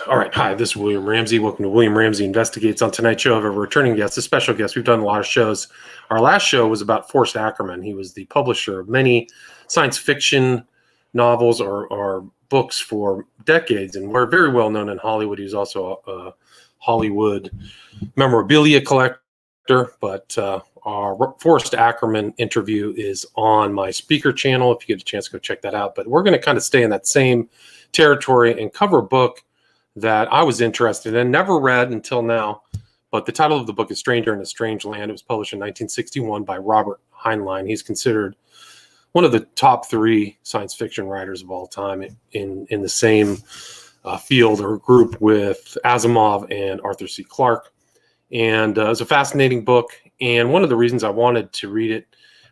All right. Hi, this is William Ramsey. Welcome to William Ramsey Investigates. On tonight's show, I have a returning guest, a special guest. We've done a lot of shows. Our last show was about Forrest Ackerman. He was the publisher of many science fiction novels or books for decades, and we're very well known in Hollywood. He was also a Hollywood memorabilia collector, but our Forrest Ackerman interview is on my speaker channel. If you get a chance, go check that out. But we're going to kind of stay in that same territory and cover a book that I was interested in, never read until now. But the title of the book is Stranger in a Strange Land. It was published in 1961 by Robert Heinlein. He's considered one of the top three science fiction writers of all time in the same field or group with Asimov and Arthur C. Clarke. And it's a fascinating book. And one of the reasons I wanted to read it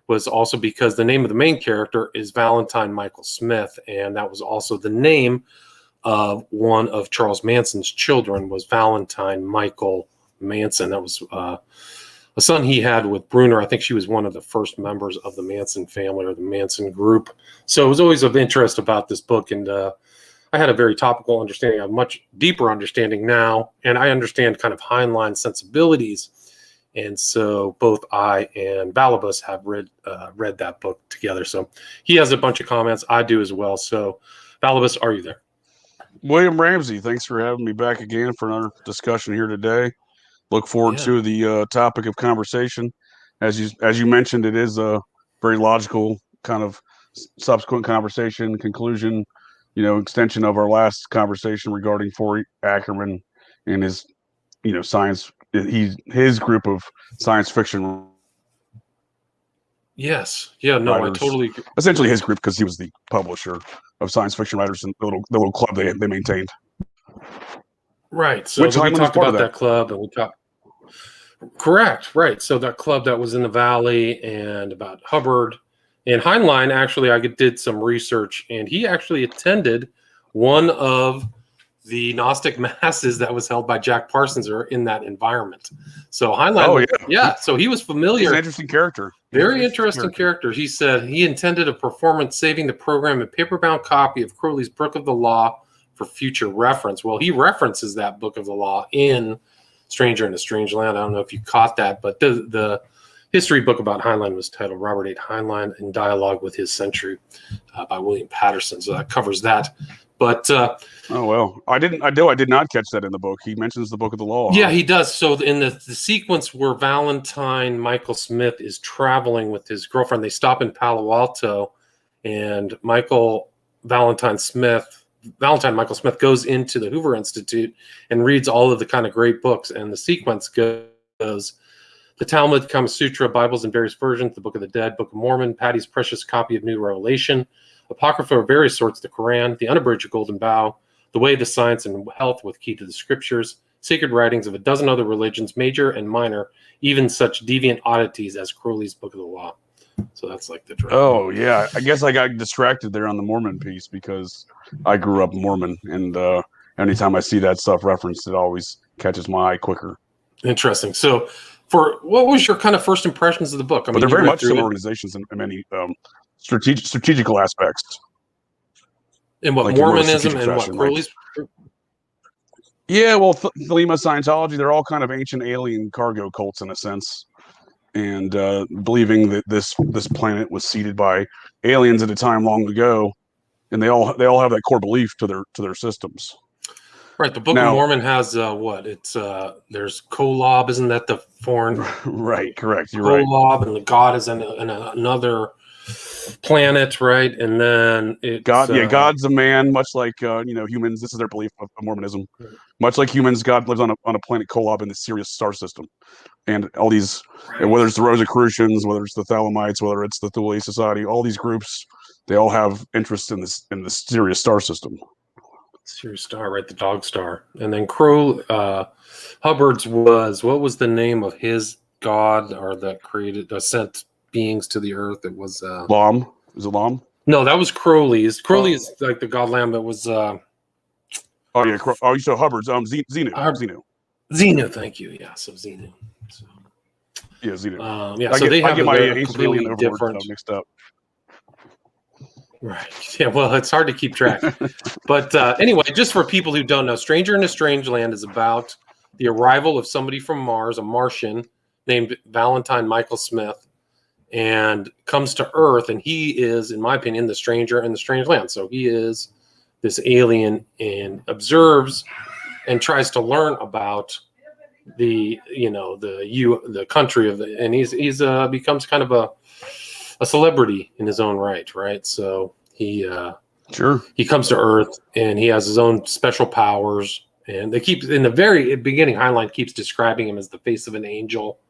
was also because the name of the main character is Valentine Michael Smith. And that was also the name of one of Charles Manson's children, was Valentine Michael Manson. That was a son he had with Bruner. I think she was one of the first members of the Manson family or the Manson group. So it was always of interest about this book. And I had a very topical understanding, a much deeper understanding now. And I understand kind of Heinlein's sensibilities. And so both I and Vallibus have read that book together. So he has a bunch of comments. I do as well. So Vallibus, are you there? William Ramsey, thanks for having me back again for another discussion here today. Look forward to the topic of conversation. As you mentioned, it is a very logical kind of subsequent conversation, conclusion, extension of our last conversation regarding Forrest Ackerman and his, science. His group of science fiction. Yes. Yeah. No, writers. I totally. Essentially, his group, because he was the publisher of science fiction writers in the little club they maintained. Right. So we talked about that club, and we talked. Correct. Right. So that club that was in the Valley, and about Hubbard and Heinlein. Actually, I did some research, and he actually attended one of the Gnostic masses that was held by Jack Parsons are in that environment. So Heinlein, so he was familiar. He's an interesting character. Very interesting character. He said he intended a performance saving the program a paper-bound copy of Crowley's Book of the Law for future reference. Well, he references that Book of the Law in Stranger in a Strange Land. I don't know if you caught that, but the history book about Heinlein was titled Robert H. Heinlein in Dialogue with His Century by William Patterson. So that covers that. But I did not catch that in the book. He mentions the Book of the Law. Yeah, he does. So in the sequence where Valentine Michael Smith is traveling with his girlfriend, they stop in Palo Alto, and Valentine Michael Smith goes into the Hoover Institute and reads all of the kind of great books. And the sequence goes: the Talmud, Kama Sutra, Bibles in various versions, the Book of the Dead, Book of Mormon, Patty's precious copy of New Revelation, Apocrypha of various sorts, the Quran, the Unabridged Golden Bough, The Way, the Science, and Health with Key to the Scriptures, sacred writings of a dozen other religions, major and minor, even such deviant oddities as Crowley's Book of the Law. So that's like the direct. Oh, yeah. I guess I got distracted there on the Mormon piece because I grew up Mormon, and anytime I see that stuff referenced, it always catches my eye quicker. Interesting. So what was your kind of first impressions of the book? I mean, they're very much similar organizations in many strategical aspects. In what, like Mormonism and what, Crowley's? Yeah, well, Thelema, Scientology, they're all kind of ancient alien cargo cults in a sense. And believing that this planet was seeded by aliens at a time long ago, and they all have that core belief to their systems. Right. The Book of Mormon has what? It's there's Kolob, isn't that the foreign? Right. Correct. You're Kolob, and the God is in another planet, right? And then God's a man, much like humans. This is their belief of Mormonism. Right. Much like humans, God lives on a planet Kolob in the Sirius star system, and all these, whether it's the Rosicrucians, whether it's the Thelemites, whether it's the Thule Society, all these groups, they all have interest in the Sirius star system. Sirius star, right? The dog star. And then Hubbard's what was the name of his god, or that sent beings to the earth? It was Lam. Was it Lam? No, that was Crowley's. Crowley is like the god Lamb. It was so Hubbard's Xenu. Xenu, thank you. Yeah, so Xenu. So. Yeah, Xenu. So they have my completely different mixed up. Right. Yeah. Well, it's hard to keep track. But anyway, just for people who don't know, Stranger in a Strange Land is about the arrival of somebody from Mars, a Martian named Valentine Michael Smith, and comes to Earth. And he is, in my opinion, the stranger in the strange land. So he is this alien and observes and tries to learn about the country of the, and he's becomes kind of a celebrity in his own right. So he comes to Earth and he has his own special powers, and they keep, in the very beginning, Heinlein keeps describing him as the face of an angel.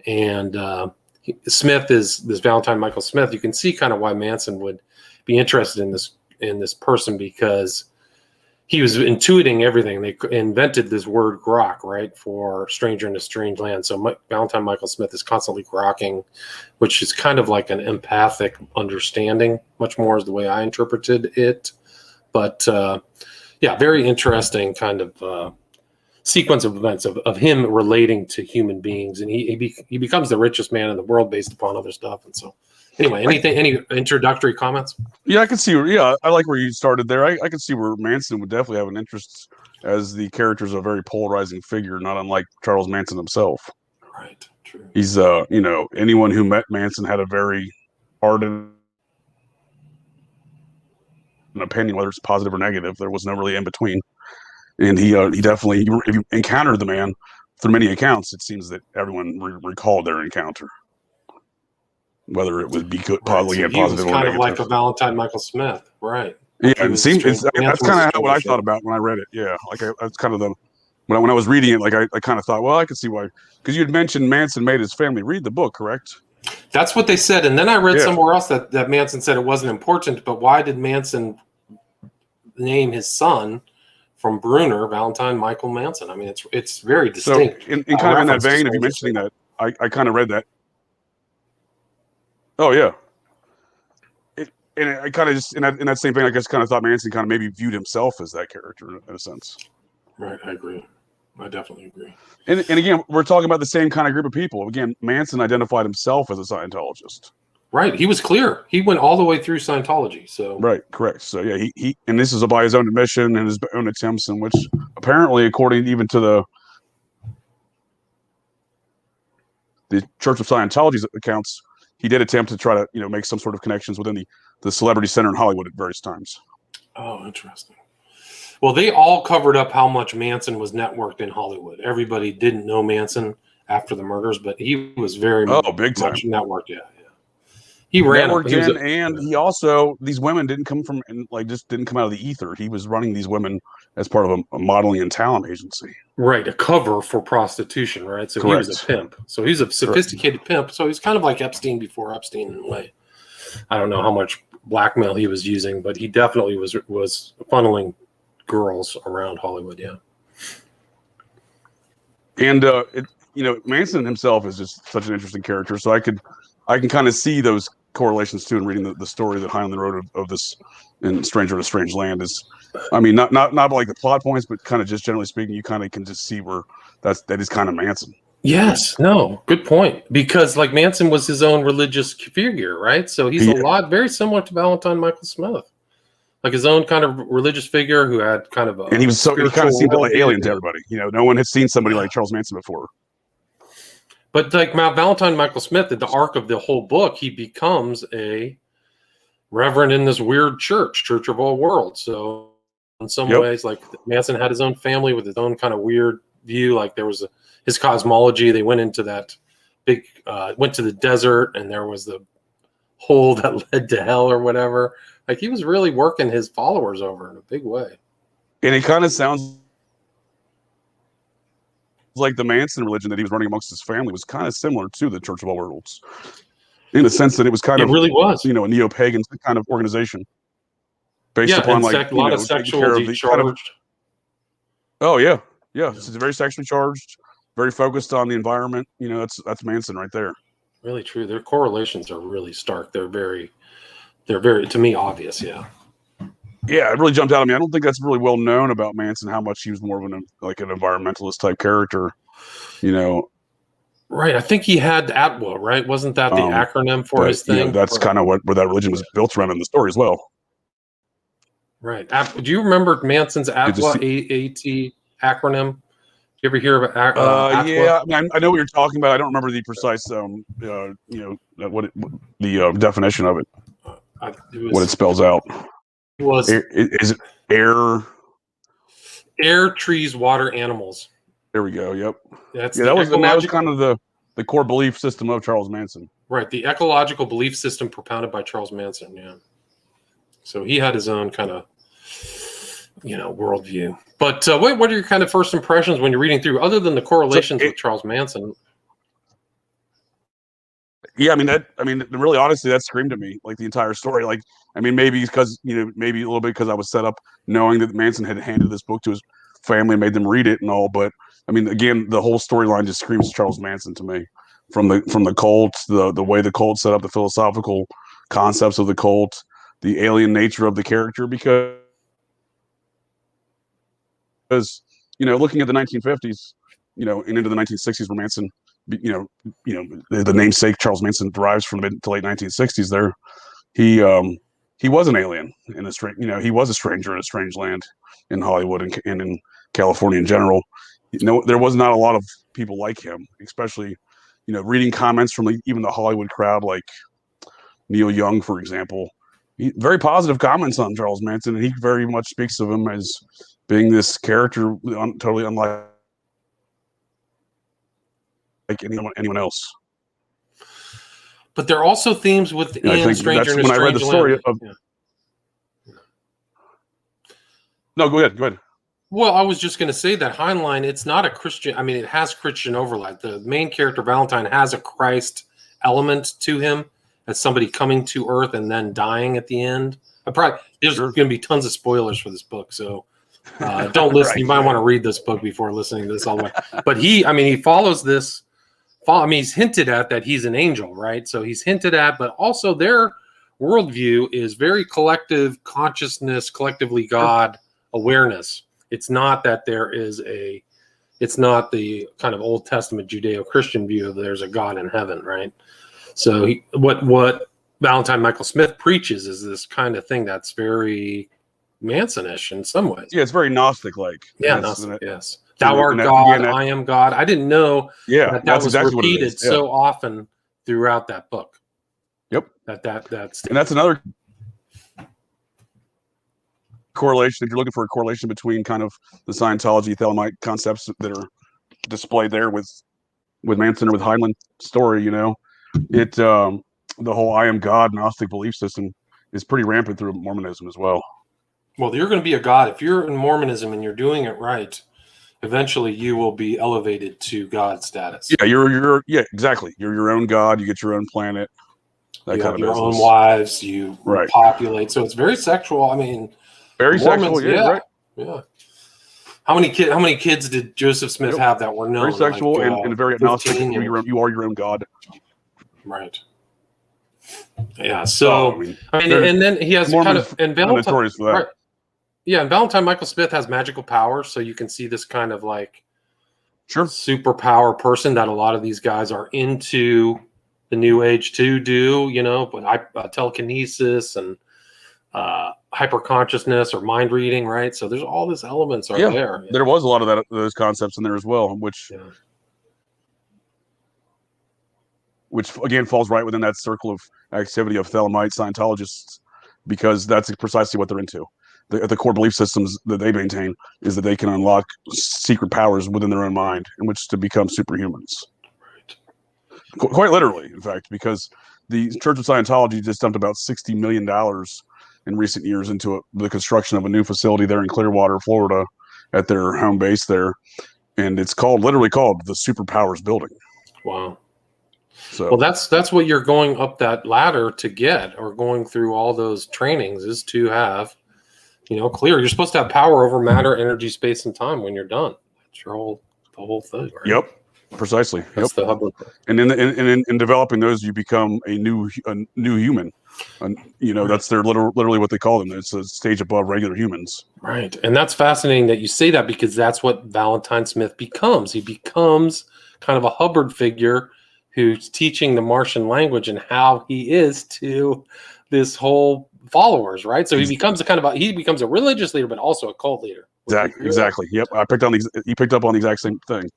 And Smith is this Valentine Michael Smith. You can see kind of why Manson would be interested in this person, because he was intuiting everything. They invented this word grok, right, for stranger in a strange land. So Valentine Michael Smith is constantly grokking, which is kind of like an empathic understanding, much more is the way I interpreted it. But yeah, very interesting kind of sequence of events of him relating to human beings, and he becomes the richest man in the world based upon other stuff. And so, anyway, any introductory comments? Yeah, I can see. Yeah, I like where you started there. I can see where Manson would definitely have an interest, as the character is a very polarizing figure, not unlike Charles Manson himself. Right. True. He's anyone who met Manson had a very ardent opinion, whether it's positive or negative. There was no really in between. And he definitely, if you encountered the man, through many accounts, it seems that everyone recalled their encounter, whether it would be good, positive or negative. He was kind of like a Valentine Michael Smith, right? Yeah, it seems that's kind of what I thought about when I read it. Yeah, that's kind of the when I was reading it, like I kind of thought, well, I could see why, because you had mentioned Manson made his family read the book, correct? That's what they said, and then I read somewhere else that Manson said it wasn't important. But why did Manson name his son from Bruner, Valentine Michael Manson? I mean, it's very distinct. So in kind of in that vein of you mentioning that, I kind of read that. Oh yeah, and I kind of just in that same vein, I guess, kind of thought Manson kind of maybe viewed himself as that character in a sense. Right, I agree. I definitely agree. And again, we're talking about the same kind of group of people. Again, Manson identified himself as a Scientologist. Right, he was clear. He went all the way through Scientology. So right, correct. So yeah, he and this is by his own admission and his own attempts, in which apparently, according even to the Church of Scientology's accounts, he did attempt to try to make some sort of connections within the celebrity center in Hollywood at various times. Oh, interesting. Well, they all covered up how much Manson was networked in Hollywood. Everybody didn't know Manson after the murders, but he was very big time networked. Yeah. He ran and he also, these women didn't come from, just didn't come out of the ether. He was running these women as part of a modeling and talent agency. Right, a cover for prostitution, right? So correct. He was a pimp. So he's a sophisticated correct. Pimp. So he's kind of like Epstein before Epstein in a way. I don't know how much blackmail he was using, but he definitely was funneling girls around Hollywood, yeah. And Manson himself is just such an interesting character. So I can kind of see those correlations too in reading the story that Heinlein wrote of this in Stranger in a Strange Land. Is, I mean, not like the plot points, but kind of just generally speaking, you kind of can just see where that is kind of Manson. Yes, no, good point. Because like Manson was his own religious figure, right? So he's very similar to Valentine Michael Smith, like his own kind of religious figure who had kind of and he kind of seemed like alien to everybody. No one had seen somebody like Charles Manson before. But like Valentine Michael Smith, at the arc of the whole book, he becomes a reverend in this weird church of all worlds. So in some ways, like Manson had his own family with his own kind of weird view. Like there was his cosmology. They went into that went to the desert, and there was the hole that led to hell or whatever. Like he was really working his followers over in a big way. And it kind of sounds like the Manson religion that he was running amongst his family was kind of similar to the Church of All Worlds, in the sense that it was it really was, a neo-pagan kind of organization based upon a lot of sexually charged. It's very sexually charged, very focused on the environment. That's Manson right there. Really true. Their correlations are really stark. They're very, to me, obvious. Yeah. Yeah, it really jumped out at me. I don't think that's really well known about Manson, how much he was more of an environmentalist type character, Right. I think he had ATWA, right? Wasn't that the acronym for his thing? That's kind of where that religion was built around in the story as well. Right. Do you remember Manson's ATWA AAT acronym? You ever hear of ATWA? Yeah, I know what you're talking about. I don't remember the precise, the definition of it. What it spells out. Is it air? Air, trees, water, animals. There we go. Yep. That was kind of the core belief system of Charles Manson. Right. The ecological belief system propounded by Charles Manson. Yeah. So he had his own kind of, worldview. But what are your kind of first impressions when you're reading through, other than the correlations with Charles Manson? Yeah, really, honestly, that screamed at me, like the entire story. Like, maybe because maybe a little bit because I was set up knowing that Manson had handed this book to his family and made them read it and all. But again, the whole storyline just screams Charles Manson to me, from the cult, the way the cult set up, the philosophical concepts of the cult, the alien nature of the character, because looking at the 1950s, and into the 1960s, where Manson, the namesake Charles Manson derives from the mid to late 1960s. There, he was an alien in a strange, he was a stranger in a strange land in Hollywood and in California in general. There was not a lot of people like him, especially, reading comments from even the Hollywood crowd, like Neil Young, for example. Very positive comments on Charles Manson, and he very much speaks of him as being this character totally unlike anyone else. But there are also themes within Stranger in a Strange Land. When I read the story of... No, go ahead. Well, I was just going to say that Heinlein, it's not a Christian. It has Christian overlap. The main character, Valentine, has a Christ element to him as somebody coming to Earth and then dying at the end. There's going to be tons of spoilers for this book, so don't listen. Right. You might want to read this book before listening to this all the way. But he follows this. He's hinted at that he's an angel, right? So he's hinted at, but also their worldview is very collective consciousness, collectively God awareness. It's not that it's not the kind of Old Testament Judeo-Christian view of there's a God in heaven, right? So what Valentine Michael Smith preaches is this kind of thing that's very Manson-ish in some ways. Yeah, it's very Gnostic-like. Yeah, Gnostic, yes. Thou art God, I am God. I didn't know that was exactly repeated so often throughout that book. Yep. That's and that's another correlation. If you're looking for a correlation between kind of the Scientology Thelemite concepts that are displayed there with Manson or with Heinlein story, the whole I am God Gnostic belief system is pretty rampant through Mormonism as well. Well, you're going to be a God. If you're in Mormonism and you're doing it right, eventually you will be elevated to God status. Yeah, exactly. You're your own God. You get your own planet. You have your own wives. You populate. So it's very sexual. Very sexual. Yeah, right. Yeah. How many kids did Joseph Smith have that were known? Very sexual and very agnostic. You are your own God. Right. Yeah. So and then he has Mormons and Valentine, notorious for that. right. Yeah, and Valentine Michael Smith has magical powers, so you can see this kind of superpower person that a lot of these guys are into the New Age to do, but telekinesis and hyperconsciousness or mind reading, right? So there's all these elements there. There was a lot of those concepts in there as well, which again falls right within that circle of activity of Thelemite Scientologists, because that's precisely what they're into. The core belief systems that they maintain is that they can unlock secret powers within their own mind in which to become superhumans. Right. Quite literally, in fact, because the Church of Scientology just dumped about $60 million in recent years into the construction of a new facility there in Clearwater, Florida, at their home base there. And it's literally called the Superpowers Building. Wow. So, well, that's what you're going up that ladder to get, or going through all those trainings, is to have, clear. You're supposed to have power over matter, energy, space, and time when you're done. That's the whole thing. Right? Yep, precisely. That's the Hubbard. And in developing those, you become a new human. And that's literally what they call them. It's a stage above regular humans. Right, and that's fascinating that you say that, because that's what Valentine Smith becomes. He becomes kind of a Hubbard figure who's teaching the Martian language and how he is to this whole followers, right? So he becomes a religious leader, but also a cult leader. Exactly. Yep. He picked up on the exact same thing.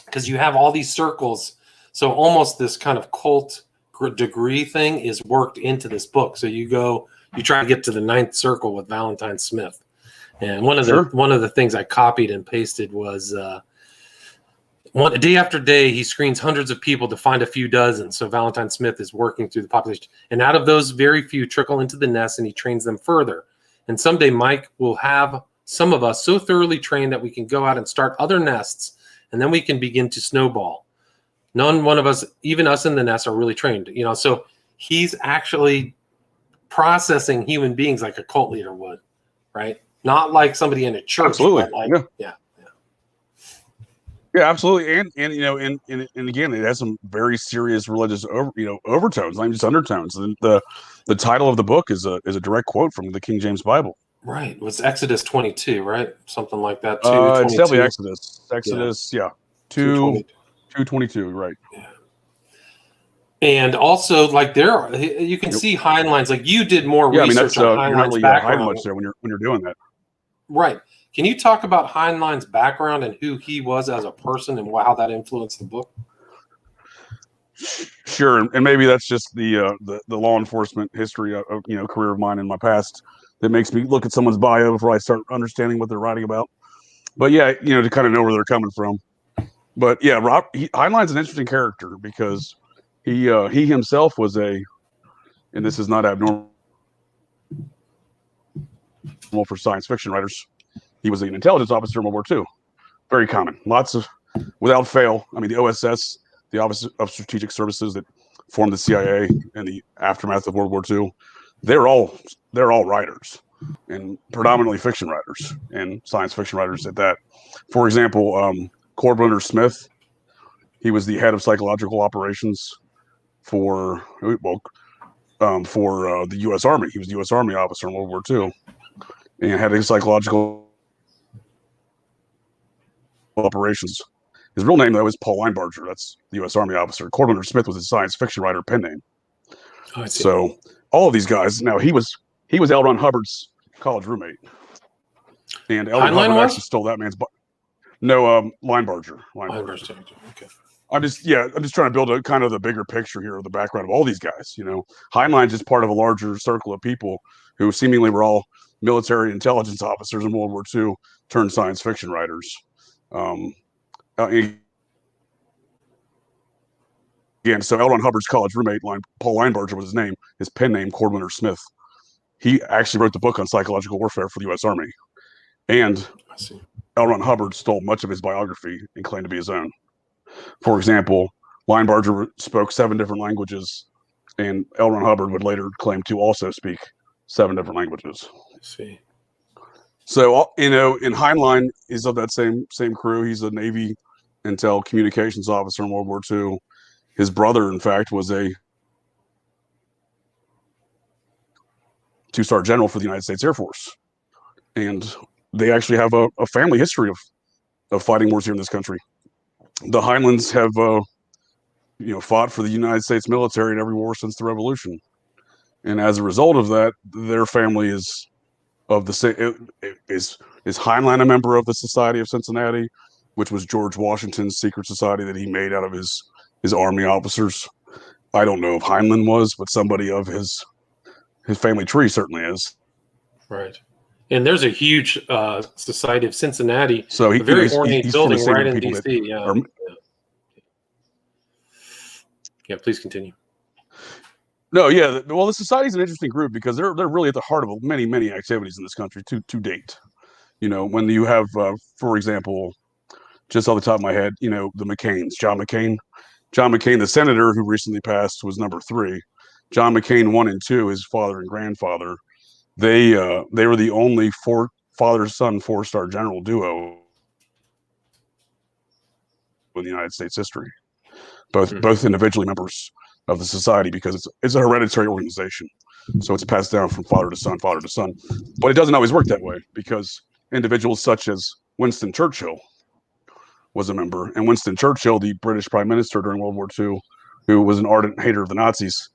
Because you have all these circles, so almost this kind of cult degree thing is worked into this book. So you try to get to the 9th circle with Valentine Smith, and one of the things I copied and pasted was day after day he screens hundreds of people to find a few dozen. So Valentine Smith is working through the population, and out of those, very few trickle into the nest, and he trains them further. And someday Mike will have some of us so thoroughly trained that we can go out and start other nests, and then we can begin to snowball. None one of us, even us in the nest, are really trained. So he's actually processing human beings like a cult leader would, right? Not like somebody in a church. Absolutely. Yeah, absolutely. And again, it has some very serious religious overtones, not just undertones. The title of the book is a direct quote from the King James Bible. Right. It was Exodus 22, right? Something like that. It's definitely Exodus. Exodus, yeah. 2:22, right. Yeah. And also, you can see Heinlein's, like you did more research on Heinlein's background. Hide much there when you're doing that. Right. Can you talk about Heinlein's background and who he was as a person and how that influenced the book? Sure, and maybe that's just the law enforcement history of career of mine in my past that makes me look at someone's bio before I start understanding what they're writing about. But yeah, to kind of know where they're coming from. But yeah, Heinlein's an interesting character because he himself was and this is not abnormal for science fiction writers. He was an intelligence officer in World War II. Very common. Lots of, without fail. I mean, the OSS, the Office of Strategic Services that formed the CIA in the aftermath of World War II, they're all writers, and predominantly fiction writers and science fiction writers at that. For example, Corbin Smith, he was the head of psychological operations for the U.S. Army. He was the U.S. Army officer in World War II, and had a psychological operations. His real name, though, is Paul Linebarger. That's the U.S. Army officer. Corbin Smith was his science fiction writer pen name. Oh, so all of these guys. Now he was L. Ron Hubbard's college roommate, and L. Ron Hubbard actually stole that man's. No, Linebarger. Okay. I'm just trying to build a kind of the bigger picture here of the background of all these guys. Heinlein's just part of a larger circle of people who seemingly were all military intelligence officers in World War II turned science fiction writers. Again, so L. Ron Hubbard's college roommate, Paul Linebarger was his name. His pen name, Corbin Smith. He actually wrote the book on psychological warfare for the U.S. Army. And L. Ron Hubbard stole much of his biography and claimed to be his own. For example, Linebarger spoke 7 different languages, and L. Ron Hubbard would later claim to also speak 7 different languages. I see. So, and Heinlein is of that same crew. He's a Navy intel communications officer in World War II. His brother, in fact, was a 2-star general for the United States Air Force. And they actually have a family history of fighting wars here in this country. The Heinleins have, fought for the United States military in every war since the Revolution. And as a result of that, their family is of the same. Is Heinlein a member of the Society of Cincinnati, which was George Washington's secret society that he made out of his army officers? I don't know if Heinlein was, but somebody of his family tree certainly is. Right. And there's a huge Society of Cincinnati, so a very ornate building right in D.C. Yeah, please continue. No, yeah. Well, the Society is an interesting group because they're really at the heart of many, many activities in this country to date. When you have, for example, just off the top of my head, the McCains, John McCain, the senator who recently passed, was number 3. John McCain 1 and 2, his father and grandfather, they were the only father-son 4-star general duo in the United States history. Both individually members of the society, because it's a hereditary organization, so it's passed down from father to son. But it doesn't always work that way, because individuals such as Winston Churchill, was a member, and Winston Churchill, the British Prime Minister during World War II, who was an ardent hater of the Nazis,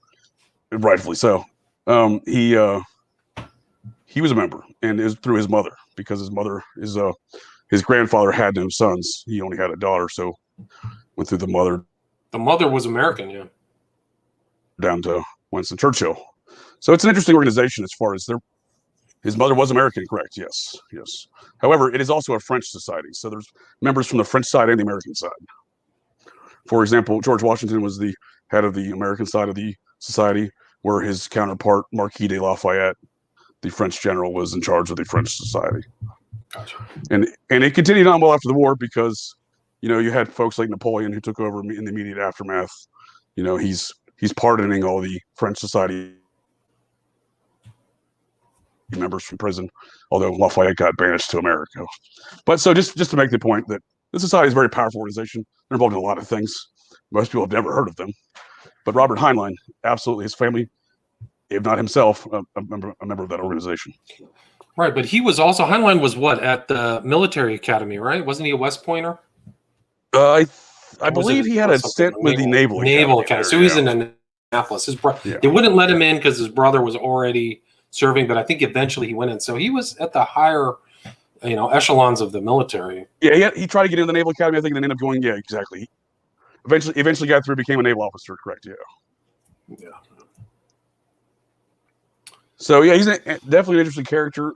rightfully so. He was a member, and it was through his mother, because his mother is his grandfather had no sons. He only had a daughter, so went through the mother. The mother was American, yeah. Down to Winston Churchill. So it's an interesting organization as far as his mother was American, correct? Yes. However, it is also a French society, so there's members from the French side and the American side. For example, George Washington was the head of the American side of the society, where his counterpart, Marquis de Lafayette, the French general, was in charge of the French society. Gotcha. And it continued on well after the war, because you had folks like Napoleon who took over in the immediate aftermath. He's pardoning all the French society members from prison, although Lafayette got banished to America. But so just to make the point that this society is a very powerful organization. They're involved in a lot of things. Most people have never heard of them. But Robert Heinlein, absolutely, his family, if not himself, a member of that organization. Right, but he was also, Heinlein was what, at the military academy, right? Wasn't he a West Pointer? I believe he had a stint with the Naval Academy. So he's in Annapolis. They wouldn't let him in because his brother was already serving, but I think eventually he went in. So he was at the higher, echelons of the military. Yeah, he tried to get into the Naval Academy, I think, and then ended up going, yeah, exactly. Eventually got through, became a naval officer, correct, yeah. So, yeah, he's definitely an interesting character.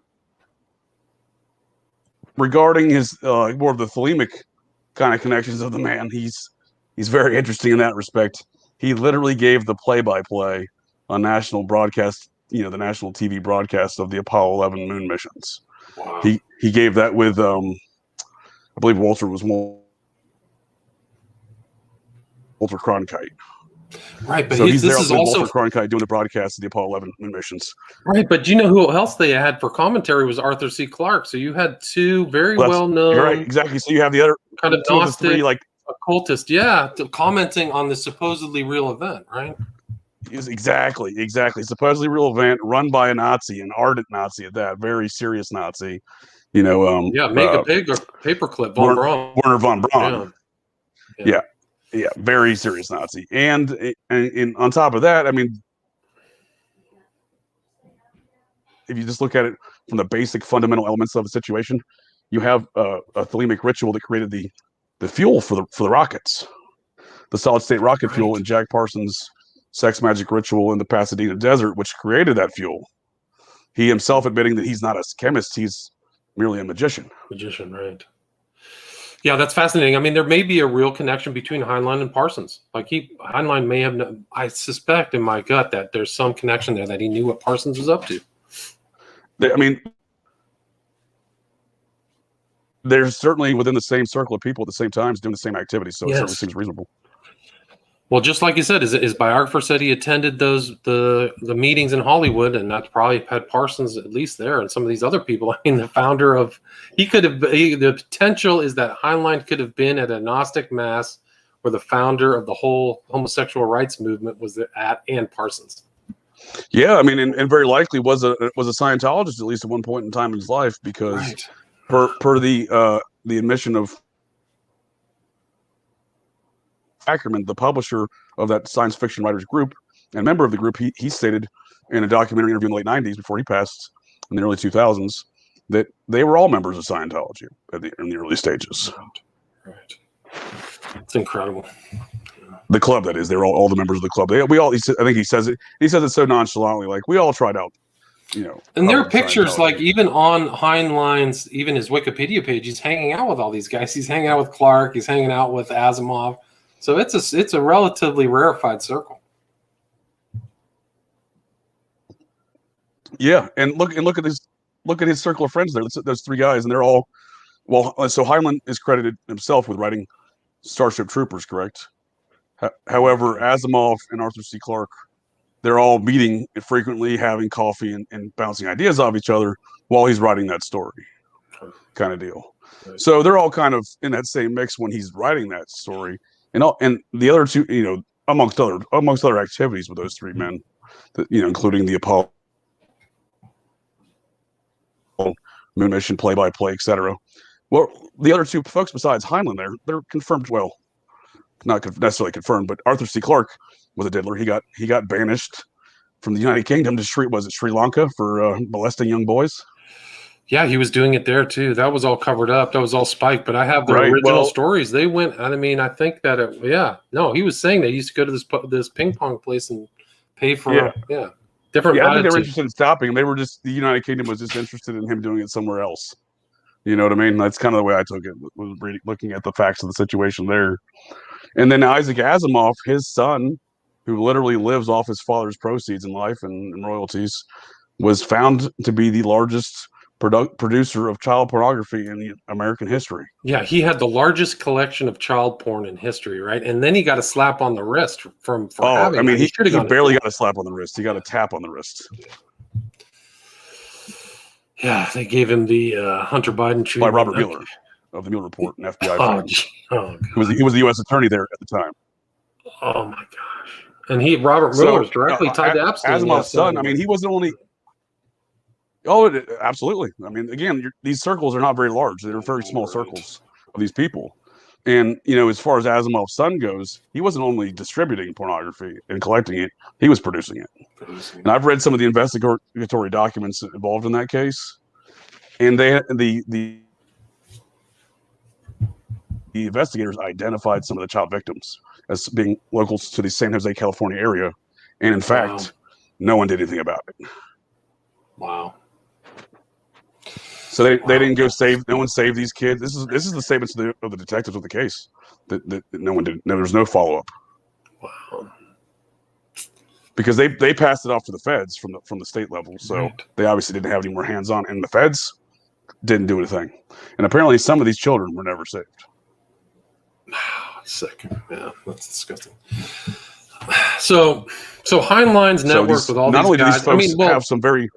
Regarding his more of the thelemic kind of connections of the man, he's very interesting in that respect. He literally gave the play-by-play on national broadcast, the national TV broadcast of the Apollo 11 moon missions. Wow. He gave that with, I believe Walter Cronkite. Right, but so he's this there is with also Walter Cronkite doing the broadcast of the Apollo 11 moon missions. Right, but you know who else they had for commentary was Arthur C. Clarke. So you had two very well-known. Right, exactly. So you have the other kind of Gnostic, three, like occultist, commenting on the supposedly real event, right? Exactly. Supposedly real event run by a Nazi, an ardent Nazi at that, very serious Nazi. Make a pig or paperclip, von Braun. Werner von Braun. Yeah, very serious Nazi. And on top of that, I mean, if you just look at it from the basic fundamental elements of the situation, you have a thelemic ritual that created the fuel for the rockets, the solid state rocket fuel in Jack Parsons' sex magic ritual in the Pasadena desert, which created that fuel. He himself admitting that he's not a chemist, he's merely a magician. Right. Yeah, that's fascinating. I mean, there may be a real connection between Heinlein and Parsons. Like Heinlein may have, I suspect in my gut that there's some connection there, that he knew what Parsons was up to. I mean, they're certainly within the same circle of people at the same time doing the same activities, so it certainly seems reasonable. Well, just like you said, his biographer said he attended the meetings in Hollywood, and that's probably had Parsons at least there, and some of these other people. I mean, the founder of the potential is that Heinlein could have been at a Gnostic mass where the founder of the whole homosexual rights movement was at, and Parsons. Yeah, I mean, and very likely was a Scientologist at least at one point in time in his life, because per the admission of Ackerman, the publisher of that science fiction writers group and member of the group, he stated in a documentary interview in the late 90s before he passed in the early 2000s that they were all members of Scientology in the early stages. Right. It's incredible. The club, that is, they're all the members of the club. I think he says it so nonchalantly, like we all tried out, And there are pictures, like even on Heinlein's, even his Wikipedia page, he's hanging out with all these guys. He's hanging out with Clark. He's hanging out with Asimov. So it's a relatively rarefied circle. Yeah, and look at his circle of friends there. Those three guys, and they're all so Heinlein is credited himself with writing Starship Troopers, correct? However, Asimov and Arthur C. Clarke, they're all meeting frequently, having coffee and bouncing ideas off each other while he's writing that story, kind of deal. Right. So they're all kind of in that same mix when he's writing that story. And the other two, amongst other activities with those three men, including the Apollo moon mission, play-by-play, etc. Well, the other two folks besides Heinlein, they're confirmed. Well, not necessarily confirmed, but Arthur C. Clarke was a diddler. He got banished from the United Kingdom to Sri Lanka for molesting young boys. Yeah, he was doing it there too. That was all covered up. That was all spiked. But I have the original stories. They went. I mean, I think that he was saying they used to go to this ping pong place and pay for different. Yeah, I think they were interested in stopping him. They were just, the United Kingdom was just interested in him doing it somewhere else. You know what I mean? That's kind of the way I took it. Was looking at the facts of the situation there. And then Isaac Asimov, his son, who literally lives off his father's proceeds in life and royalties, was found to be the largest producer of child pornography in American history. Yeah, he had the largest collection of child porn in history, right? And then he got a slap on the wrist for having. I mean, he barely got a slap on the wrist. He got a tap on the wrist. Yeah, they gave him the Hunter Biden treatment. By Robert Mueller of the Mueller Report, an FBI. He was the U.S. attorney there at the time. Oh my gosh! And Robert Mueller was directly tied to Epstein. Asimov's son. I mean, he wasn't only. Oh, absolutely. I mean, again, these circles are not very large. They're very small circles of these people. And, as far as Asimov's son goes, he wasn't only distributing pornography and collecting it, he was producing it. And I've read some of the investigatory documents involved in that case. And the investigators identified some of the child victims as being local to the San Jose, California area. And in fact, no one did anything about it. Wow. So they didn't go no one saved these kids. This is the statements of the detectives of the case that no one did. No, there was no follow up. Wow. Because they passed it off to the feds from the state level, so they obviously didn't have any more hands on, and the feds didn't do anything. And apparently, some of these children were never saved. Sick. Yeah, that's disgusting. So Heinlein's network with all not these only guys. Do these folks have some very.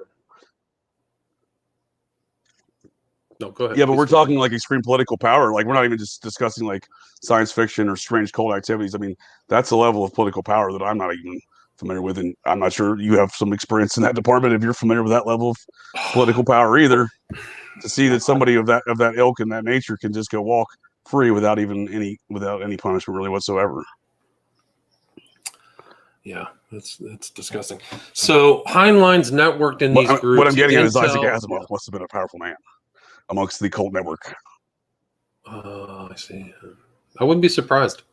No, go ahead. Yeah, but we're talking like extreme political power. Like, we're not even just discussing like science fiction or strange cult activities. I mean, that's a level of political power that I'm not even familiar with, and I'm not sure you have some experience in that department if you're familiar with that level of political power either. To see that somebody of that ilk and that nature can just go walk free without any punishment really whatsoever. Yeah, that's disgusting. So Heinlein's networked in these groups. What I'm getting at is Isaac Asimov must have been a powerful man amongst the cult network. Oh, I see. I wouldn't be surprised.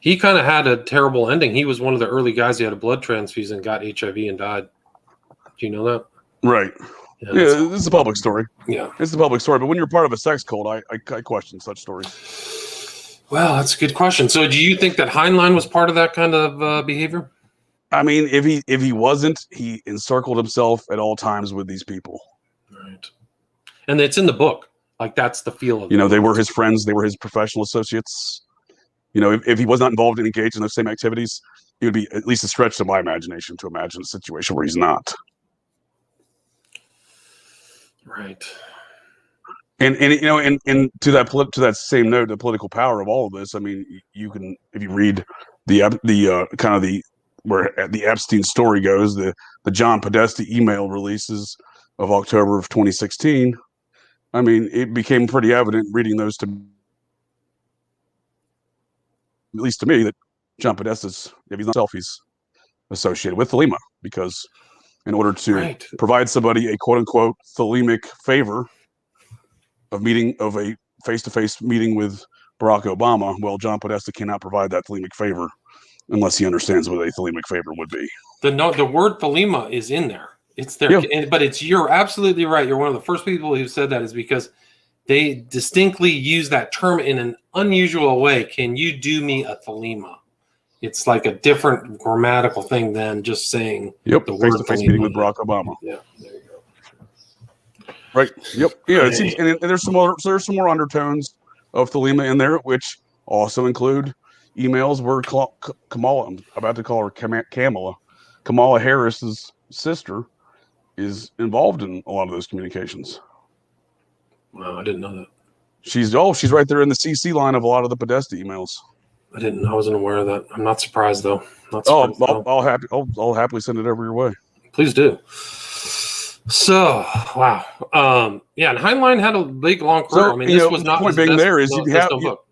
He kind of had a terrible ending. He was one of the early guys who had a blood transfusion, got HIV, and died. Do you know that? Right. Yeah, this is a public story. Yeah. It's a public story. But when you're part of a sex cult, I question such stories. Well, that's a good question. So do you think that Heinlein was part of that kind of behavior? I mean, if he wasn't, he encircled himself at all times with these people. Right. And it's in the book. Like, that's the feel of it. They were his friends. They were his professional associates. If he was not involved and engaged in those same activities, it would be at least a stretch to my imagination to imagine a situation where he's not. Right. And to that same note, the political power of all of this. I mean, you can, if you read where the Epstein story goes, the John Podesta email releases of October of 2016. I mean, it became pretty evident reading those at least to me, that John Podesta's, if he's not himself, he's associated with Thelema, because in order to provide somebody a quote unquote thelemic favor of a face-to-face meeting with Barack Obama, well, John Podesta cannot provide that thelemic favor unless he understands what a thelemic favor would be. The word thelema is in there. It's there, but you're absolutely right. You're one of the first people who said that, is because they distinctly use that term in an unusual way. Can you do me a thelema? It's like a different grammatical thing than just saying the face-to-face meeting with Barack Obama. Yeah, there you go. Right. Yep. Yeah. It seems, and there's some more undertones of thelema in there, which also include emails where Kamala, I'm about to call her Kamala Harris's sister, is involved in a lot of those communications. Wow, I didn't know that. She's right there in the CC line of a lot of the Podesta emails. I wasn't aware of that. I'm not surprised though. I'll happily send it over your way. Please do. So, wow. Yeah, and Heinlein had a big, long career. So, I mean, this was not point his being best, there is best known book.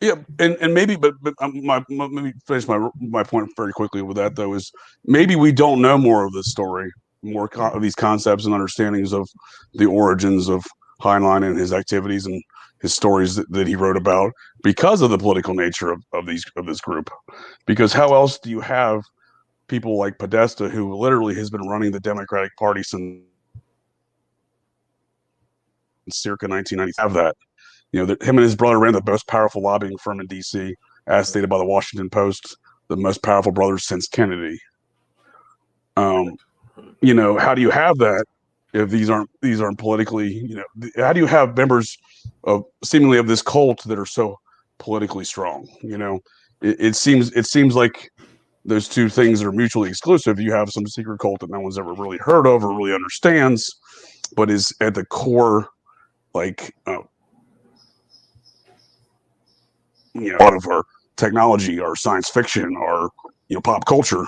Yeah, and maybe, but let me finish my point very quickly with that though. Is maybe we don't know more of this story, more of these concepts and understandings of the origins of Heinlein and his activities and his stories that he wrote about because of the political nature of this group. Because how else do you have people like Podesta, who literally has been running the Democratic Party since circa 1990, have that? Him and his brother ran the most powerful lobbying firm in D.C., as stated by the Washington Post, the most powerful brothers since Kennedy. How do you have that if these aren't politically? How do you have members of seemingly of this cult that are so politically strong? It seems like those two things are mutually exclusive. You have some secret cult that no one's ever really heard of or really understands, but is at the core, like. A lot of our technology, our science fiction, our pop culture,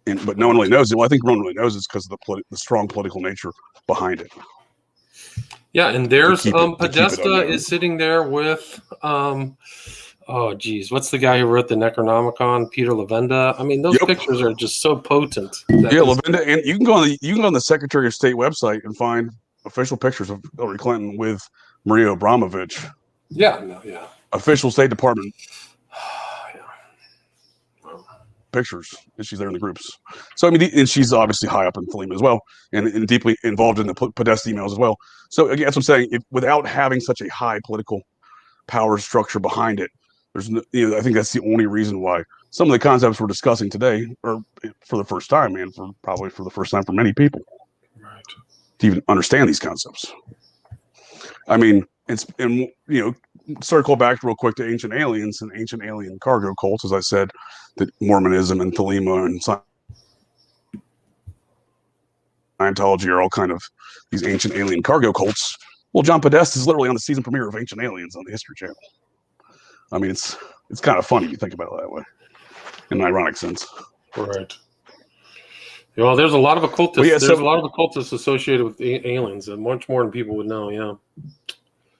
but no one really knows it. Well, I think no one really knows it's because of the strong political nature behind it. Yeah, and there's Podesta is sitting there with oh geez, what's the guy who wrote the Necronomicon? Peter Levenda. I mean, those pictures are just so potent. Levenda, and you can go on the Secretary of State website and find official pictures of Hillary Clinton with Maria Abramovich. Yeah. Official State Department pictures, and she's there in the groups. So I mean, and she's obviously high up in Thelema as well, and deeply involved in the Podesta emails as well. So again, that's what I'm saying. Without having such a high political power structure behind it, there's I think that's the only reason why some of the concepts we're discussing today are for the first time, and probably for the first time for many people, right, to even understand these concepts. I mean, circle back real quick to ancient aliens and ancient alien cargo cults, as I said, that Mormonism and Thelema and Scientology are all kind of these ancient alien cargo cults. Well, John Podesta is literally on the season premiere of Ancient Aliens on the History Channel. I mean, it's kind of funny if you think about it that way, in an ironic sense. Right. Well, there's a lot of occultists. There's a lot of occultists associated with aliens, and much more than people would know. Yeah.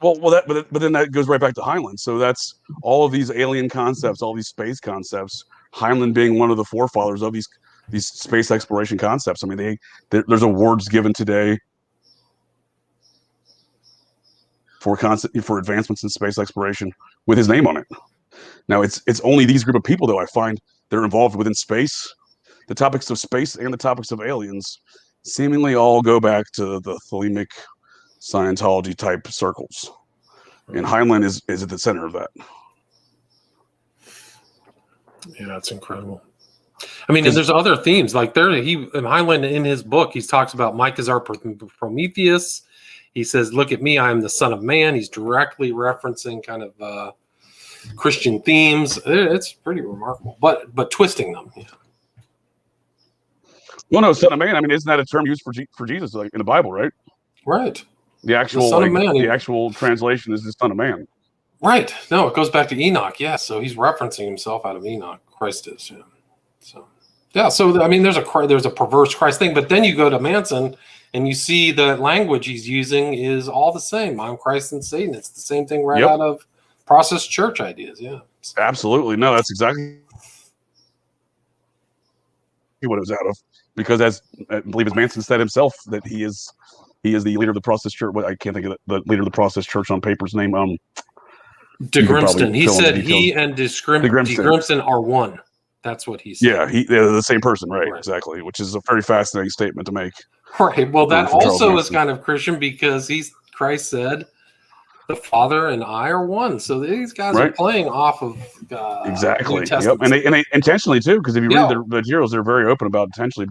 But then that goes right back to Heinlein. So that's all of these alien concepts, all these space concepts. Heinlein being one of the forefathers of these space exploration concepts. I mean, there's awards given today for advancements in space exploration with his name on it. Now it's only these group of people though I find that are involved within space. The topics of space and the topics of aliens seemingly all go back to the Thelemic Scientology type circles, and Heinlein is at the center of that. Yeah, that's incredible. I mean, and there's other themes like Heinlein in his book, he talks about Mike is our Prometheus. He says, "Look at me, I am the Son of Man." He's directly referencing kind of Christian themes. It's pretty remarkable, but twisting them. Yeah. Well, no, Son of Man. I mean, isn't that a term used for Jesus, like in the Bible, right? Right. The actual the actual translation is the Son of Man. Right. No, it goes back to Enoch. Yeah. So he's referencing himself out of Enoch. Christ is. Yeah. So yeah. So I mean, there's a perverse Christ thing, but then you go to Manson and you see the language he's using is all the same. I'm Christ and Satan. It's the same thing out of process church ideas. Yeah. Absolutely. No, that's exactly what it was out of. Because as I believe as Manson said himself, that he is the leader of the process church. I can't think of the leader of the process church on paper's name. De Grimston. He said he and De Grimston are one. That's what he said. Yeah, they're the same person, right? Exactly. Which is a very fascinating statement to make. Right. Well, that also is kind of Christian because Christ said, "The Father and I are one." So these guys are playing off of exactly. Yep. And they intentionally too, because if you read the materials, they're very open about intentionally.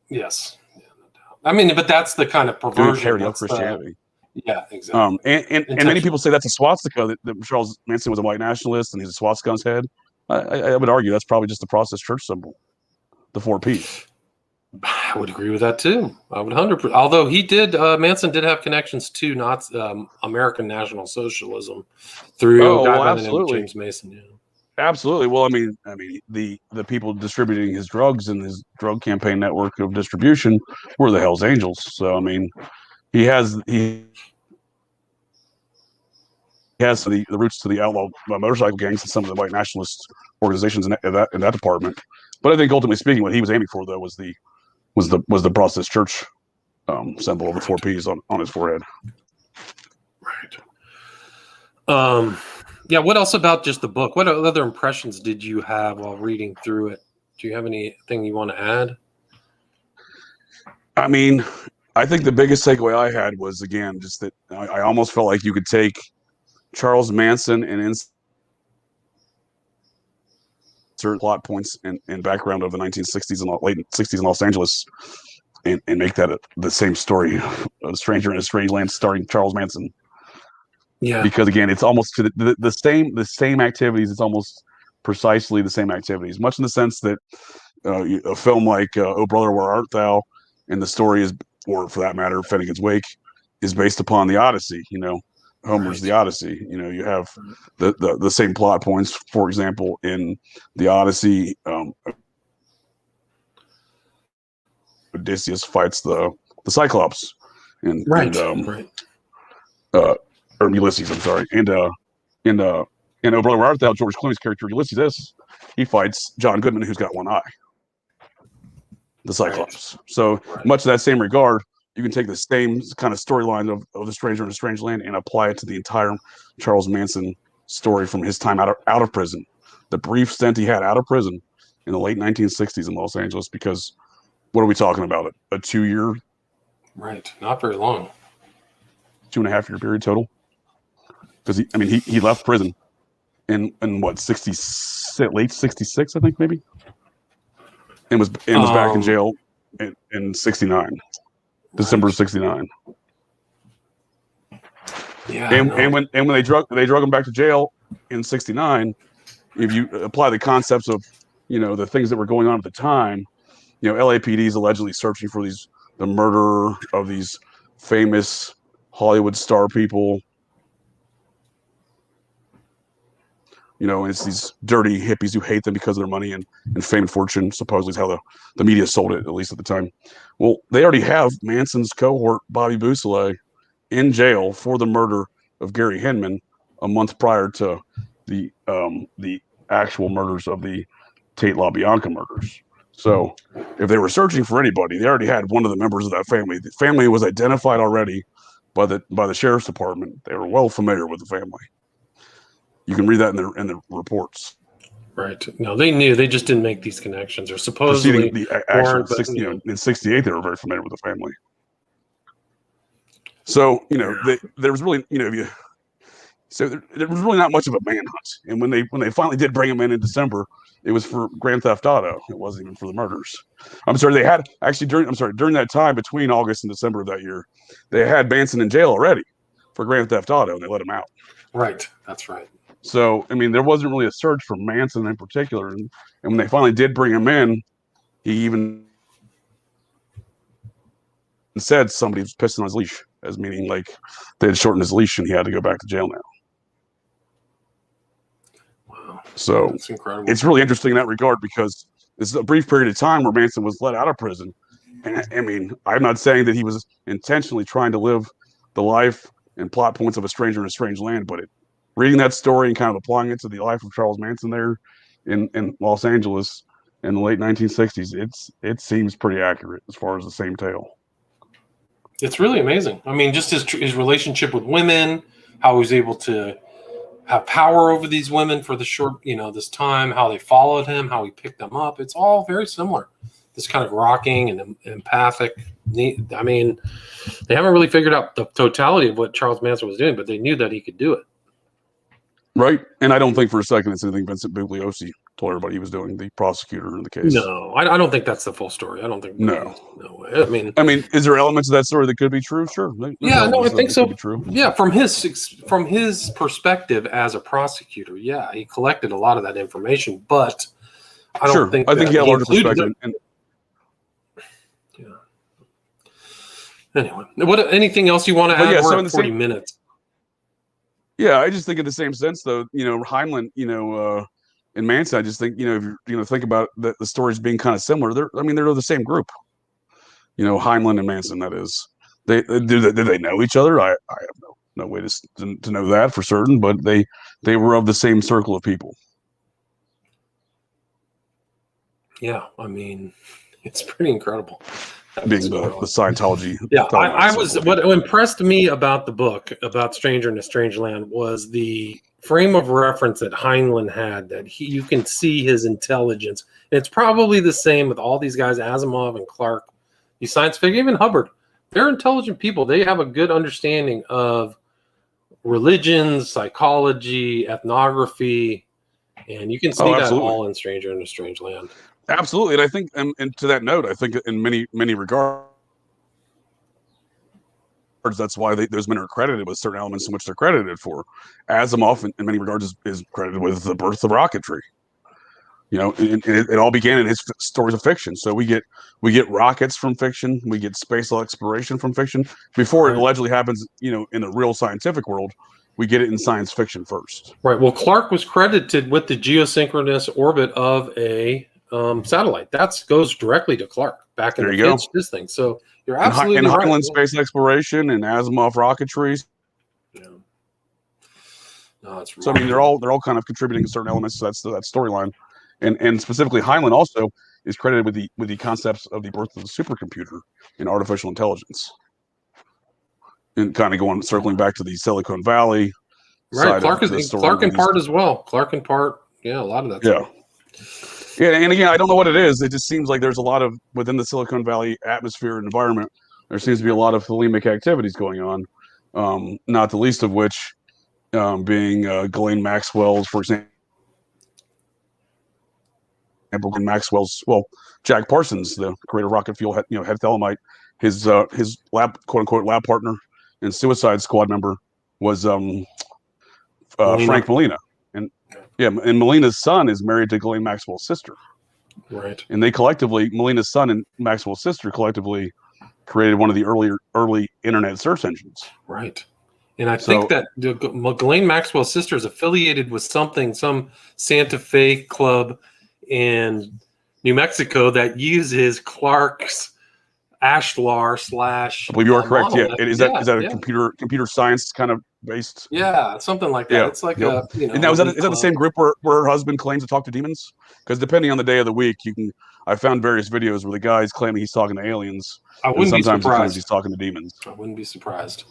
Yes. Yeah, no doubt. I mean, but that's the kind of perversion of Christianity. Yeah, exactly. And many people say that's a swastika. That Charles Manson was a white nationalist, and he's a swastika on his head. I would argue that's probably just the process church symbol, the 4 Ps. I would agree with that too. I would 100%. Although Manson did have connections to American National Socialism through a guy by the name of James Mason. Yeah. Absolutely. Well, I mean, the people distributing his drugs and his drug campaign network of distribution were the Hell's Angels. So I mean, he has the roots to the outlaw motorcycle gangs and some of the white nationalist organizations in that department. But I think ultimately speaking, what he was aiming for though was the Protestant church symbol of the four P's on his forehead. Right. Yeah. What else about just the book? What other impressions did you have while reading through it? Do you have anything you want to add? I mean, I think the biggest takeaway I had was, again, just that I almost felt like you could take Charles Manson and insert plot points and background of the 1960s and late 60s in Los Angeles and make that the same story, A Stranger in a Strange Land starring Charles Manson. Yeah. Because again, it's almost to the same activities. It's almost precisely the same activities, much in the sense that a film like Oh Brother, Where Art Thou, and the story is, or for that matter, Finnegan's Wake, is based upon the Odyssey. Homer's The Odyssey. You have the same plot points. For example, in the Odyssey, Odysseus fights the Cyclops, and or Ulysses, I'm sorry, and in Oh Brother, Where Art Thou, George Clooney's character Ulysses, he fights John Goodman, who's got one eye, the Cyclops. Right. So much of that same regard, you can take the same kind of storyline of The Stranger in a Strange Land and apply it to the entire Charles Manson story from his time out of prison, the brief stint he had out of prison in the late 1960s in Los Angeles. Because what are we talking about? A 2-year? Right, not very long. 2.5-year period total. Because he left prison in what, late 66, I think, maybe, and was back in jail in 69, December of 69. Yeah, and when they drug him back to jail in 69, if you apply the concepts of the things that were going on at the time, LAPD is allegedly searching for the murderer of these famous Hollywood star people. And it's these dirty hippies who hate them because of their money and fame and fortune, supposedly is how the media sold it, at least at the time. Well, they already have Manson's cohort, Bobby Beausoleil, in jail for the murder of Gary Hinman a month prior to the actual murders of the Tate LaBianca murders. So if they were searching for anybody, they already had one of the members of that family. The family was identified already by the sheriff's department. They were well familiar with the family. You can read that in the reports. Right. No, they knew. They just didn't make these connections, or supposedly in 68 they were very familiar with the family. So there was really so there was really not much of a manhunt. And when they finally did bring him in December, it was for Grand Theft Auto. It wasn't even for the murders. I'm sorry. They had actually during that time between August and December of that year, they had Manson in jail already for Grand Theft Auto, and they let him out. Right. That's right. So, there wasn't really a search for Manson in particular. And when they finally did bring him in, he even said somebody was pissing on his leash, as meaning like they had shortened his leash and he had to go back to jail now. Wow. So that's incredible. It's really interesting in that regard because this is a brief period of time where Manson was let out of prison. And I'm not saying that he was intentionally trying to live the life and plot points of A Stranger in a Strange Land, but reading that story and kind of applying it to the life of Charles Manson there in Los Angeles in the late 1960s, it seems pretty accurate as far as the same tale. It's really amazing. Just his relationship with women, how he was able to have power over these women for the short, this time, how they followed him, how he picked them up. It's all very similar. This kind of rocking and empathic. They haven't really figured out the totality of what Charles Manson was doing, but they knew that he could do it. Right. And I don't think for a second it's anything Vincent Bugliosi told everybody he was doing, the prosecutor in the case. No, I don't think that's the full story. I don't think. No way. Is there elements of that story that could be true? Sure. I think so. Could be true. Yeah, from his perspective as a prosecutor, yeah, he collected a lot of that information, but I don't think. I think he had a larger perspective. Yeah. Anyway, anything else you want to add? We're at 40 minutes. Yeah, I just think in the same sense, though, Heinlein, in Manson, I just think, if you think about the stories being kind of similar, they're the same group. Heinlein and Manson, that is. Do they know each other? I have no way to know that for certain, but they were of the same circle of people. Yeah, I mean, it's pretty incredible. Being the Scientology. Yeah, I was. What impressed me about the book about Stranger in a Strange Land was the frame of reference that Heinlein had. That you can see his intelligence. And it's probably the same with all these guys, Asimov and Clarke, these science fiction, even Hubbard. They're intelligent people. They have a good understanding of religions, psychology, ethnography, and you can see that all in Stranger in a Strange Land. Absolutely, and I think, and to that note, I think in many regards, that's why those men are credited with certain elements in which they're credited for. Asimov, in many regards, is credited with the birth of rocketry. It all began in his stories of fiction. So we get rockets from fiction, we get space exploration from fiction before it allegedly happens. In the real scientific world, we get it in science fiction first. Right. Well, Clarke was credited with the geosynchronous orbit of a satellite. That goes directly to Clarke back in this thing. So you're absolutely right. Heinlein space exploration and Asimov rocketry. Yeah. No, it's so they're all kind of contributing certain elements to that storyline, and specifically Heinlein also is credited with the concepts of the birth of the supercomputer in artificial intelligence, and kind of circling back to the Silicon Valley. Right, Clarke in part as well. Clarke in part, yeah, a lot of that. Yeah. Yeah, and again, I don't know what it is. It just seems like there's a lot of, within the Silicon Valley atmosphere and environment, there seems to be a lot of thelemic activities going on, not the least of which being Ghislaine Maxwell's, for example, Jack Parsons, the creator of rocket fuel, head Thelemite, his lab, quote unquote, lab partner and Suicide Squad member was Frank Molina. And Molina's son is married to Ghislaine Maxwell's sister. Right. And they collectively, Molina's son and Maxwell's sister collectively created one of the early internet search engines. Right. And I think that Ghislaine Maxwell's sister is affiliated with some Santa Fe club in New Mexico that uses Clarke's Ashlar / I believe you are correct. Yeah. Is that a computer science kind of based? Yeah, something like that. Yeah. It's like a, And now is that the same group where her husband claims to talk to demons? Because depending on the day of the week, I found various videos where the guy's claiming he's talking to aliens. I wouldn't be surprised. Sometimes he claims he's talking to demons. I wouldn't be surprised.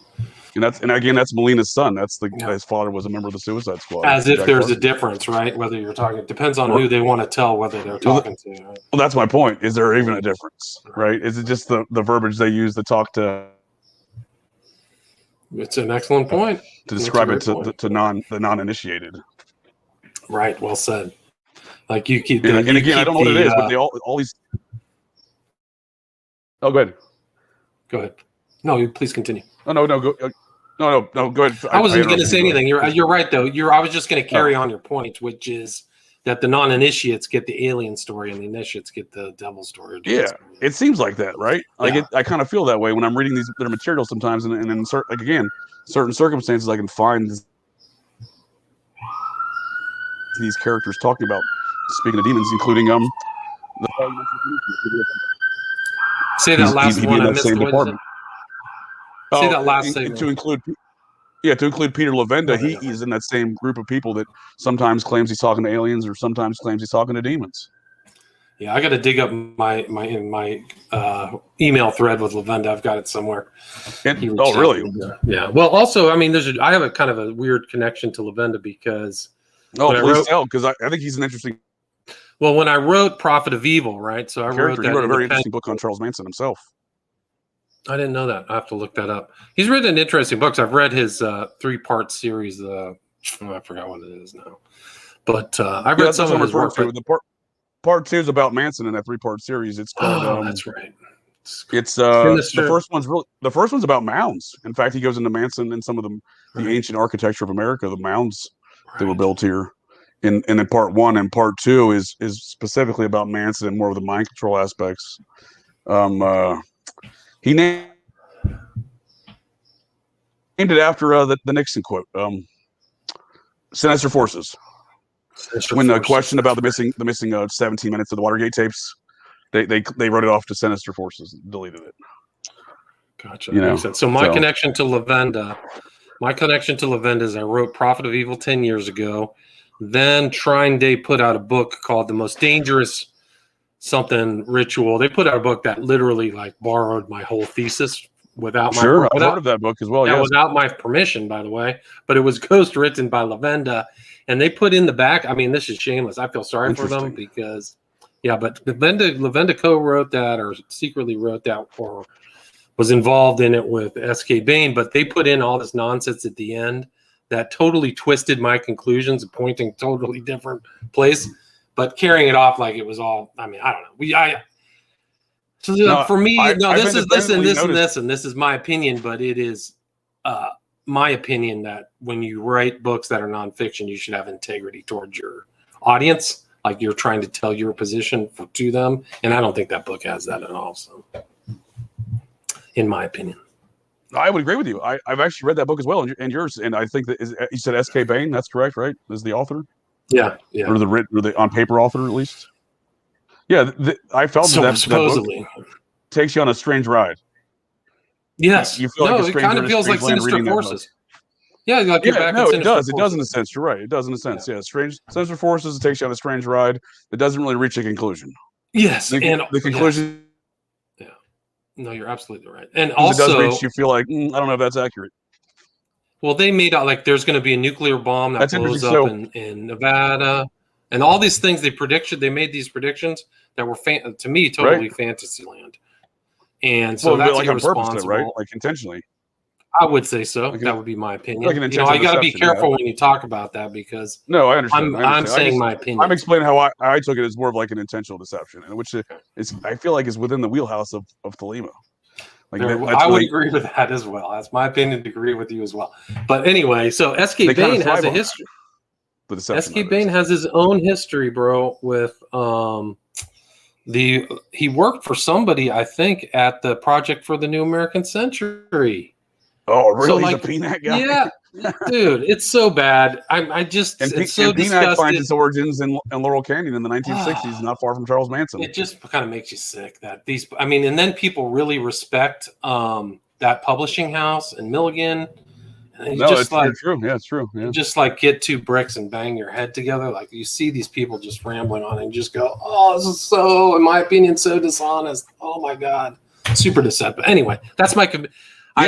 And again, that's Molina's son. That's his father was a member of the Suicide Squad. As if there's a difference, right? Whether you're talking, it depends on who they want to tell whether they're talking to. Right? Well, that's my point. Is there even a difference, right? Is it just the verbiage they use to talk to? It's an excellent point. To describe it to the non-initiated. Right. Well said. Like you keep. And again, I don't know what it is, but they all these. Oh, go ahead. Go ahead. No, please continue. Oh, no, go. No, go ahead. I wasn't going to say anything. You're right, though. I was just going to carry on your point, which is that the non-initiates get the alien story and the initiates get the devil story. Yeah, it seems like that, right? I kind of feel that way when I'm reading their materials sometimes, and in certain circumstances, I can find these characters talking about speaking of demons, including say that last one. I missed the department. Say that last statement. To include Peter Levenda, he's in that same group of people that sometimes claims he's talking to aliens or sometimes claims he's talking to demons. Yeah, I got to dig up my email thread with Levenda. I've got it somewhere. Really? Yeah. Well, also, I mean, I have a kind of a weird connection to Levenda because. Please tell, because I think he's an interesting. Well, when I wrote Prophet of Evil, right? So he wrote a very interesting book on Charles Manson himself. I didn't know that. I have to look that up. He's written interesting books. I've read his 3-part series. I forgot what it is now, but I've read some of his work. Part 2 is about Manson in that 3-part series. It's called. That's right. It's the first one's about mounds. In fact, he goes into Manson and some of the ancient architecture of America, the mounds that were built here. In part 1 and part 2 is specifically about Manson and more of the mind control aspects. He named it after the Nixon quote, "Sinister forces." when questioned about the missing 17 minutes of the Watergate tapes, they wrote it off to sinister forces, and deleted it. Gotcha. Makes sense. So my connection to Lavenda is I wrote Prophet of Evil 10 years ago. Then Trine Day put out a book called The Most Dangerous something Ritual. They put out a book that literally like borrowed my whole thesis without my I've heard of that book as well. Yeah, without my permission, by the way. But it was ghost written by Lavenda, and they put in the back. I mean, this is shameless. I feel sorry for them because, but Lavenda co-wrote that or secretly wrote that or was involved in it with S.K. Bain. But they put in all this nonsense at the end that totally twisted my conclusions, pointing totally different place, but carrying it off like it was all. I mean, I don't know. This is my opinion, but it is my opinion that when you write books that are nonfiction, you should have integrity towards your audience, like you're trying to tell your position to them. And I don't think that book has that at all. So, in my opinion, I would agree with you. I've actually read that book as well, and yours. And I think that you said S.K. Bain. That's correct, right? Is the author? Yeah. Or the on paper author at least. Yeah, I felt that supposedly book takes you on a strange ride. Yes, you feel like it kind of feels like Sinister Forces. Yeah, like you're back. It does. It does in a sense. You're right. It does in a sense. Yeah, strange Sinister Forces. It takes you on a strange ride. It doesn't really reach a conclusion. Yes, and the conclusion. Yes. Yeah, no, you're absolutely right. And also, it does reach you feel like I don't know if that's accurate. Well, they made out like there's going to be a nuclear bomb that blows up in Nevada, and all these things they made these predictions that were to me totally fantasy land. And so that's like on purpose, right? Like intentionally. I would say so. That would be my opinion. Like you got to be careful when you talk about that because I understand. I'm saying my opinion. I'm explaining how I took it as more of like an intentional deception, and which is I feel like is within the wheelhouse of Thelema. Like I would agree with that as well. That's my opinion to agree with you as well. But anyway, so S.K. Bain has a history. S.K. Bain has his own history, bro, with he worked for somebody, I think, at the Project for the New American Century. Oh, really? So, he's a PNAC guy? Yeah, dude, it's so bad. It's so disgusting. PNAC finds its origins in Laurel Canyon in the 1960s, not far from Charles Manson. It just kind of makes you sick that and then people really respect that publishing house in Milligan. And it's true. Yeah, it's true. Yeah. You just like get two bricks and bang your head together. Like you see these people just rambling on and just go, oh, this is so, in my opinion, so dishonest. Oh my God. Super deceptive. Anyway, that's my I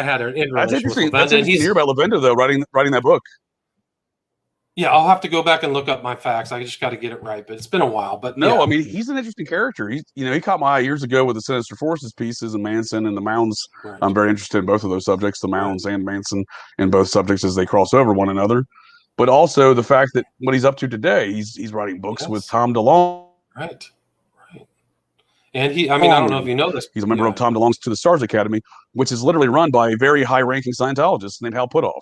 had an interest. That's interesting. That's interesting to hear about Lavenda though, writing that book. Yeah, I'll have to go back and look up my facts. I just got to get it right, but it's been a while. But no, I mean he's an interesting character. He caught my eye years ago with the Sinister Forces pieces and Manson and the Mounds. Right. I'm very interested in both of those subjects, the Mounds and Manson, and both subjects as they cross over one another. But also the fact that what he's up to today, he's writing books with Tom DeLonge. Right. And I don't know if you know this. He's a member of Tom DeLonge's To the Stars Academy, which is literally run by a very high-ranking Scientologist named Hal Puthoff.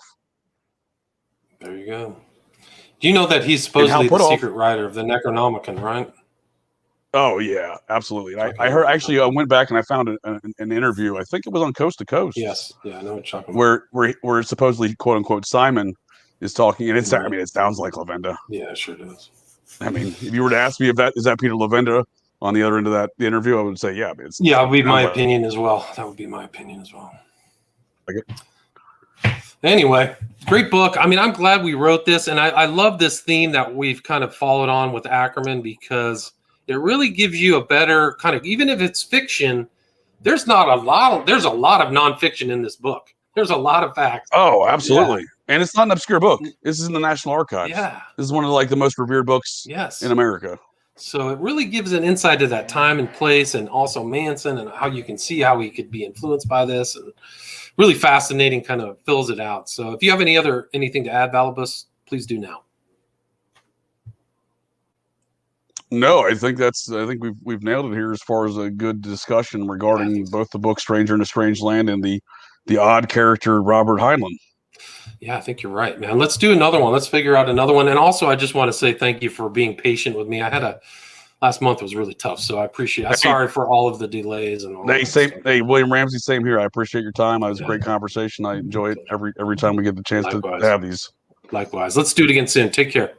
There you go. Do you know that he's supposedly the secret writer of the Necronomicon, right? Oh yeah, absolutely. I heard. Actually, I went back and I found an interview. I think it was on Coast to Coast. Yes, yeah, I know what you're talking about. Where supposedly quote unquote Simon is talking, and it sounds like Lavenda. Yeah, it sure does. I mean, if you were to ask me if that is Peter Lavenda on the other end of the interview, I would say yeah. But it would be my opinion as well. That would be my opinion as well. Like it. Anyway, great book. I mean, I'm glad we wrote this, and I love this theme that we've kind of followed on with Ackerman because it really gives you a better kind of, even if it's fiction, there's a lot of nonfiction in this book. There's a lot of facts. Oh, absolutely. Yeah. And it's not an obscure book. This is in the National Archives. Yeah. This is one of the most revered books in America. So it really gives an insight to that time and place and also Manson and how you can see how he could be influenced by this and really fascinating, kind of fills it out. So if you have anything to add, Vallibus, please do now. No, I think we've nailed it here as far as a good discussion regarding both the book Stranger in a Strange Land and the odd character Robert Heinlein. Yeah, I think you're right, man. Let's do another one. Let's figure out another one. And also, I just want to say thank you for being patient with me. Last month was really tough, so I appreciate it. I'm sorry for all of the delays and all Hey, William Ramsey, same here. I appreciate your time. It was a great conversation. I enjoy it every time we get the chance to have these. Likewise. Let's do it again soon. Take care.